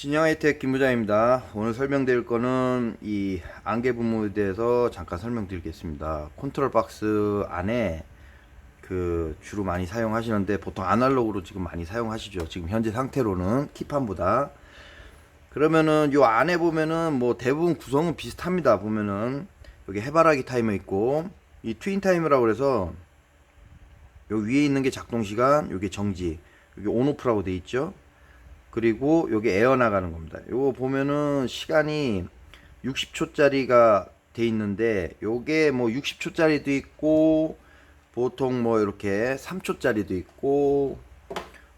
진영하이텍 김부장입니다. 오늘 설명드릴 거는 이 안개 분무에 대해서 잠깐 설명드리겠습니다. 컨트롤 박스 안에 그 주로 많이 사용하시는데 보통 아날로그로 지금 많이 사용하시죠. 지금 현재 상태로는 키판보다. 그러면은 요 안에 보면은 뭐 대부분 구성은 비슷합니다. 보면은 여기 해바라기 타이머 있고 이 트윈 타이머라고 그래서 요 위에 있는 게 작동 시간, 요게 정지, 여기 온오프라고 돼 있죠. 그리고 여기 에어 나가는 겁니다. 요거 보면은 시간이 60초짜리가 돼 있는데 요게 뭐 60초짜리도 있고 보통 뭐 이렇게 3초짜리도 있고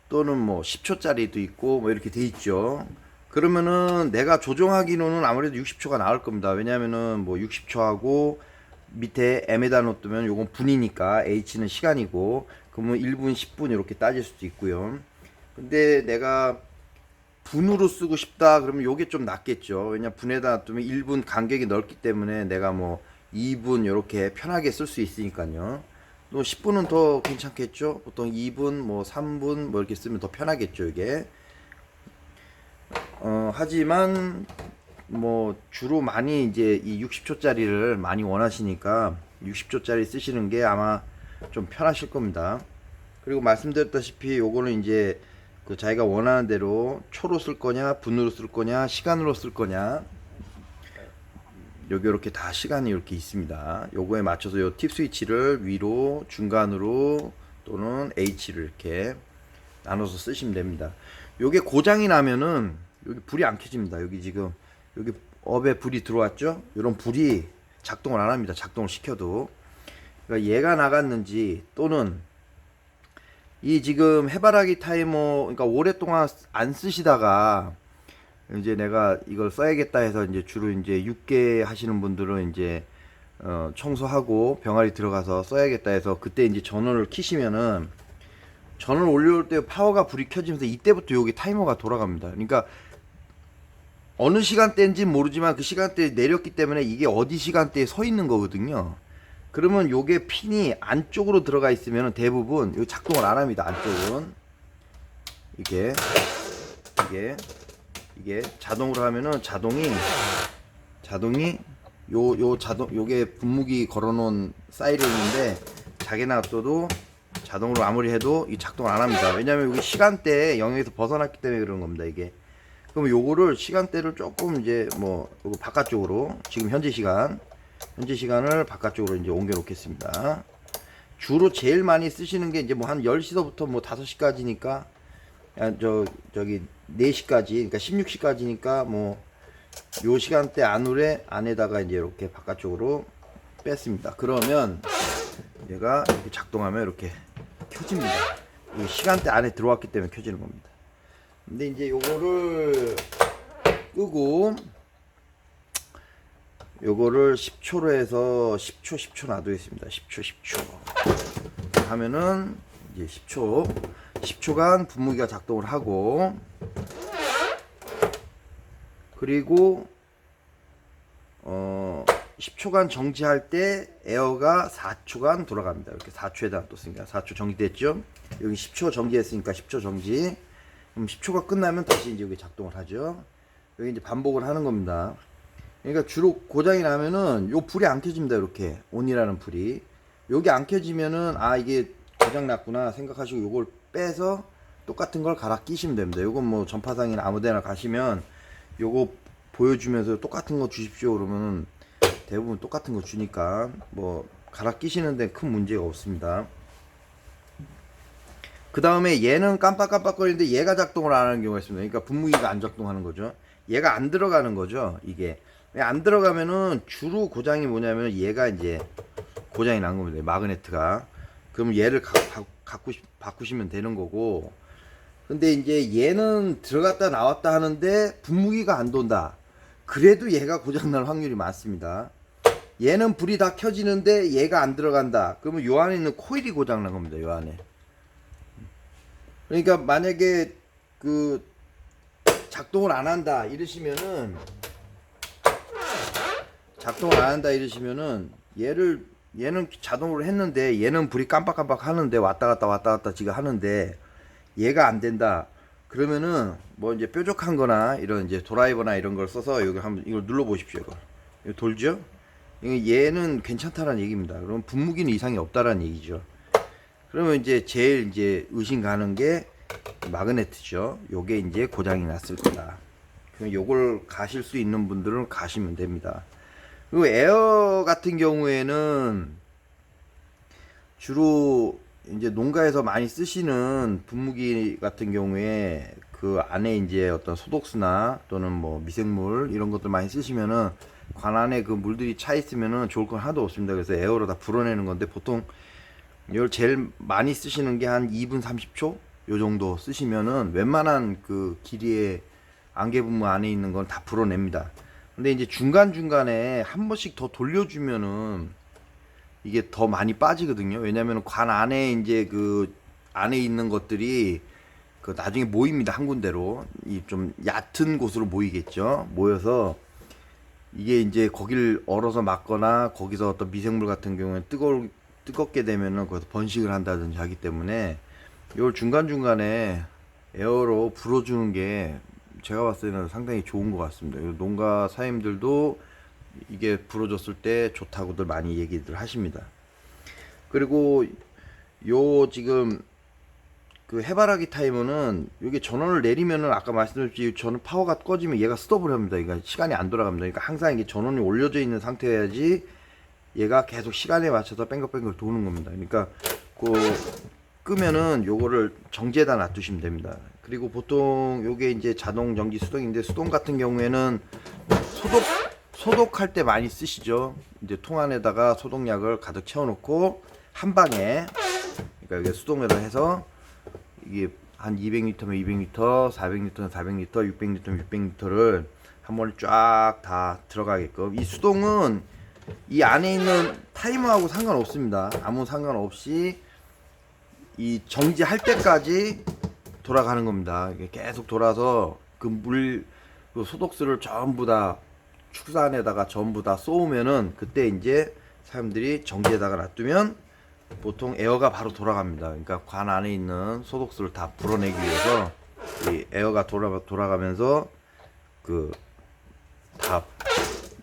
또는 뭐 10초짜리도 있고 뭐 이렇게 돼 있죠. 그러면은 내가 조정하기로는 아무래도 60초가 나올 겁니다. 왜냐면은 뭐 60초하고 밑에 M에다 놓으면 요건 분이니까 H는 시간이고 그러면 1분, 10분 이렇게 따질 수도 있고요. 근데 내가 분으로 쓰고 싶다 그러면 요게 좀 낫겠죠. 왜냐 분에다 놔두면 1분 간격이 넓기 때문에 내가 뭐 2분 이렇게 편하게 쓸 수 있으니까요. 또 10분은 더 괜찮겠죠. 보통 2분 뭐 3분 뭐 이렇게 쓰면 더 편하겠죠 이게. 하지만 뭐 주로 많이 이제 이 60초짜리를 많이 원하시니까 60초짜리 쓰시는 게 아마 좀 편하실 겁니다. 그리고 말씀드렸다시피 요거는 이제 그 자기가 원하는 대로 초로 쓸 거냐, 분으로 쓸 거냐, 시간으로 쓸 거냐. 여기 이렇게 다 시간이 이렇게 있습니다. 요거에 맞춰서 요 팁 스위치를 위로, 중간으로 또는 H를 이렇게 나눠서 쓰시면 됩니다. 요게 고장이 나면은 여기 불이 안 켜집니다. 여기 지금 여기 업에 불이 들어왔죠? 이런 불이 작동을 안 합니다. 작동을 시켜도. 그러니까 얘가 나갔는지 또는 이 지금 해바라기 타이머 그러니까 오랫동안 안 쓰시다가 이제 내가 이걸 써야겠다 해서 이제 주로 이제 육개 하시는 분들은 이제 청소하고 병아리 들어가서 써야겠다 해서 그때 이제 전원을 키시면은 전원을 올려올 때 파워가 불이 켜지면서 이때부터 여기 타이머가 돌아갑니다. 그러니까 어느 시간대인지 모르지만 그 시간대에 내렸기 때문에 이게 어디 시간대에 서 있는 거거든요. 그러면 요게 핀이 안쪽으로 들어가 있으면 대부분 요 작동을 안 합니다. 안쪽은 이게 자동으로 하면은 자동이 요게 분무기 걸어놓은 사이를 있는데 자기 놔둬도 자동으로 아무리 해도 이 작동을 안 합니다. 왜냐면 여기 시간대에 영역에서 벗어났기 때문에 그런 겁니다. 이게. 그럼 요거를 시간대를 조금 이제 뭐 요거 바깥쪽으로 지금 현재 시간을 바깥쪽으로 이제 옮겨 놓겠습니다. 주로 제일 많이 쓰시는 게 이제 뭐 한 10시서부터 뭐 5시까지니까 저기 4시까지 그러니까 16시까지니까 뭐 요 시간대 안에다가 이제 이렇게 바깥쪽으로 뺐습니다. 그러면 얘가 이렇게 작동하면 이렇게 켜집니다. 이 시간대 안에 들어왔기 때문에 켜지는 겁니다. 근데 이제 요거를 끄고 요거를 10초로 해서 10초 놔두겠습니다. 10초 하면은 이제 10초간 분무기가 작동을 하고 그리고 10초간 정지할 때 에어가 4초간 돌아갑니다. 이렇게 4초에다 뒀으니까 4초 정지됐죠. 여기 10초 정지했으니까 10초 정지. 그럼 10초가 끝나면 다시 이제 여기 작동을 하죠. 여기 이제 반복을 하는 겁니다. 그러니까 주로 고장이 나면은 요 불이 안 켜집니다. 이렇게 온이라는 불이 여기 안 켜지면은 아 이게 고장 났구나 생각하시고 요걸 빼서 똑같은 걸 갈아 끼시면 됩니다. 요건 뭐 전파상이나 아무데나 가시면 요거 보여주면서 똑같은 거 주십시오 그러면 대부분 똑같은 거 주니까 뭐 갈아 끼시는 데 큰 문제가 없습니다. 그 다음에 얘는 깜빡깜빡거리는데 얘가 작동을 안 하는 경우가 있습니다. 그러니까 분무기가 안 작동하는 거죠. 얘가 안 들어가는 거죠. 이게 안 들어가면은 주로 고장이 뭐냐면 얘가 이제 고장이 난 겁니다. 마그네트가. 그럼 얘를 바꾸시면 되는 거고. 근데 이제 얘는 들어갔다 나왔다 하는데 분무기가 안 돈다. 그래도 얘가 고장날 확률이 많습니다. 얘는 불이 다 켜지는데 얘가 안 들어간다. 그러면 요 안에 있는 코일이 고장난 겁니다. 요 안에. 그러니까 만약에 그 작동을 안 한다 이러시면은 얘는 자동으로 했는데 얘는 불이 깜빡깜빡 하는데 왔다 갔다 지금 하는데 얘가 안 된다. 그러면은 뭐 이제 뾰족한 거나 이런 이제 드라이버나 이런 걸 써서 여기 한번 이걸 눌러 보십시오. 이거 돌죠? 얘는 괜찮다라는 얘기입니다. 그럼 분무기는 이상이 없다라는 얘기죠. 그러면 이제 제일 이제 의심 가는 게 마그네트죠. 요게 이제 고장이 났을 거다. 그럼 요걸 가실 수 있는 분들은 가시면 됩니다. 그리고 에어 같은 경우에는 주로 이제 농가에서 많이 쓰시는 분무기 같은 경우에 그 안에 이제 어떤 소독수나 또는 뭐 미생물 이런 것들 많이 쓰시면은 관 안에 그 물들이 차 있으면은 좋을 건 하나도 없습니다. 그래서 에어로 다 불어내는 건데 보통 이걸 제일 많이 쓰시는 게 한 2분 30초 요 정도 쓰시면은 웬만한 그 길이의 안개분무 안에 있는 건 다 불어냅니다. 근데 이제 중간중간에 한 번씩 더 돌려주면은 이게 더 많이 빠지거든요. 왜냐면 관 안에 이제 그 안에 있는 것들이 그 나중에 모입니다. 한 군데로. 이 좀 얕은 곳으로 모이겠죠. 모여서 이게 이제 거기를 얼어서 막거나 거기서 어떤 미생물 같은 경우에 뜨겁게 되면은 거기서 번식을 한다든지 하기 때문에 이걸 중간중간에 에어로 불어주는 게 제가 봤을 때는 상당히 좋은 것 같습니다. 농가 사장님들도 이게 불어줬을 때 좋다고들 많이 얘기들 하십니다. 그리고 요 지금 그 해바라기 타이머는 이게 전원을 내리면은 아까 말씀드렸듯이 저는 파워가 꺼지면 얘가 스톱을 합니다. 그러니까 시간이 안 돌아갑니다. 그러니까 항상 이게 전원이 올려져 있는 상태여야지 얘가 계속 시간에 맞춰서 뺑글뺑글 도는 겁니다. 그러니까 그 끄면은 요거를 정지에다 놔두시면 됩니다. 그리고 보통 요게 이제 자동 전기 수동인데 수동 같은 경우에는 소독할 때 많이 쓰시죠. 이제 통 안에다가 소독약을 가득 채워놓고 한 방에, 그러니까 이게 수동으로 해서 이게 한 200리터면 200리터, 400리터면 400리터, 600리터면 600리터를 한 번에 쫙 다 들어가게끔. 이 수동은 이 안에 있는 타이머하고 상관없습니다. 아무 상관없이 이 정지할 때까지 돌아가는 겁니다. 이게 계속 돌아서 그 소독수를 전부 다 축산에다가 전부 다 쏘면은 그때 이제 사람들이 정지에다가 놔두면 보통 에어가 바로 돌아갑니다. 그러니까 관 안에 있는 소독수를 다 불어내기 위해서 이 에어가 돌아가면서 그 다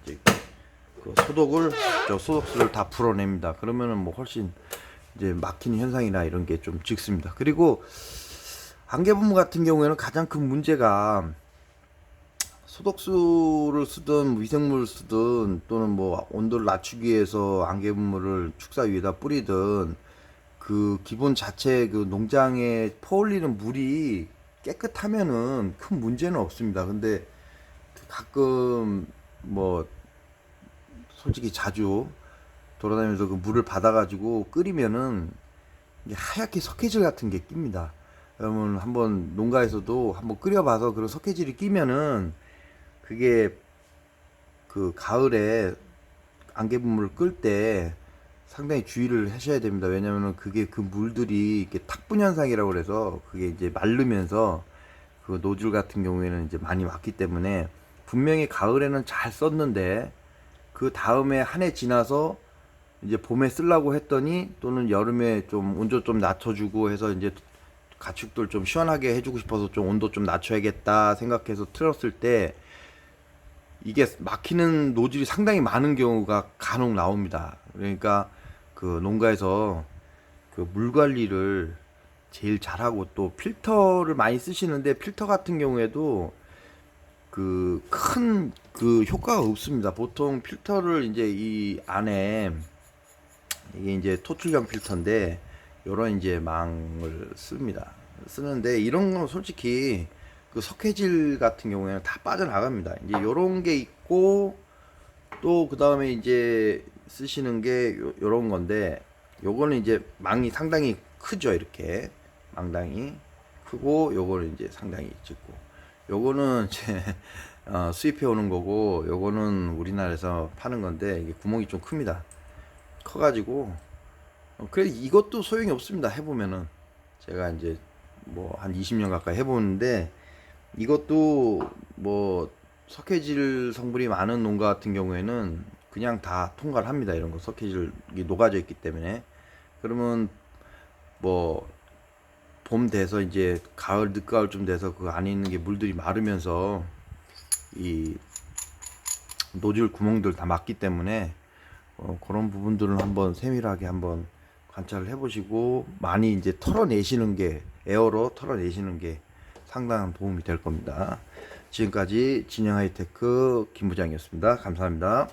이제 그 소독수를 다 불어냅니다. 그러면은 뭐 훨씬 이제 막히는 현상이나 이런 게 좀 적습니다. 그리고 안개분무 같은 경우에는 가장 큰 문제가 소독수를 쓰든 위생물을 쓰든 또는 뭐 온도를 낮추기 위해서 안개분무를 축사 위에다 뿌리든 그 기본 자체 그 농장에 퍼올리는 물이 깨끗하면은 큰 문제는 없습니다. 근데 가끔 뭐 솔직히 자주 돌아다니면서 그 물을 받아가지고 끓이면은 이게 하얗게 석회질 같은 게 낍니다. 그러면 한번 농가에서도 한번 끓여봐서 그런 석회질이 끼면은 그게 그 가을에 안개분무를 끌 때 상당히 주의를 하셔야 됩니다. 왜냐면은 그게 그 물들이 이렇게 탁분 현상이라고 그래서 그게 이제 마르면서 그 노즐 같은 경우에는 이제 많이 왔기 때문에 분명히 가을에는 잘 썼는데 그 다음에 한 해 지나서 이제 봄에 쓰려고 했더니 또는 여름에 좀 온도 좀 낮춰주고 해서 이제 가축들 좀 시원하게 해주고 싶어서 좀 온도 좀 낮춰야겠다 생각해서 틀었을 때 이게 막히는 노즐이 상당히 많은 경우가 간혹 나옵니다. 그러니까 그 농가에서 그 물 관리를 제일 잘하고 또 필터를 많이 쓰시는데 필터 같은 경우에도 그 큰 그 효과가 없습니다. 보통 필터를 이제 이 안에 이게 이제 토출형 필터인데 요런 이제 망을 쓰는데 이런 건 솔직히 그 석회질 같은 경우에는 다 빠져나갑니다. 이제 요런 게 있고 또 그 다음에 이제 쓰시는 게 요런 건데 요거는 이제 망이 상당히 크죠. 이렇게 망당이 크고 요거는 이제 상당히 작고 요거는 이제 수입해 오는 거고 요거는 우리나라에서 파는 건데 이게 구멍이 좀 큽니다. 커가지고 그래 이것도 소용이 없습니다. 해보면은 제가 이제 뭐 한 20년 가까이 해보는데 이것도 뭐 석회질 성분이 많은 농가 같은 경우에는 그냥 다 통과를 합니다. 이런 거 석회질이 녹아져 있기 때문에 그러면 뭐 봄 돼서 이제 가을 늦가을쯤 돼서 그 안에 있는 게 물들이 마르면서 이 노즐 구멍들 다 막기 때문에 그런 부분들은 한번 세밀하게 한번 관찰을 해보시고 많이 이제 털어내시는 게 에어로 털어내시는 게 상당한 도움이 될 겁니다. 지금까지 진영 하이테크 김 부장이었습니다. 감사합니다.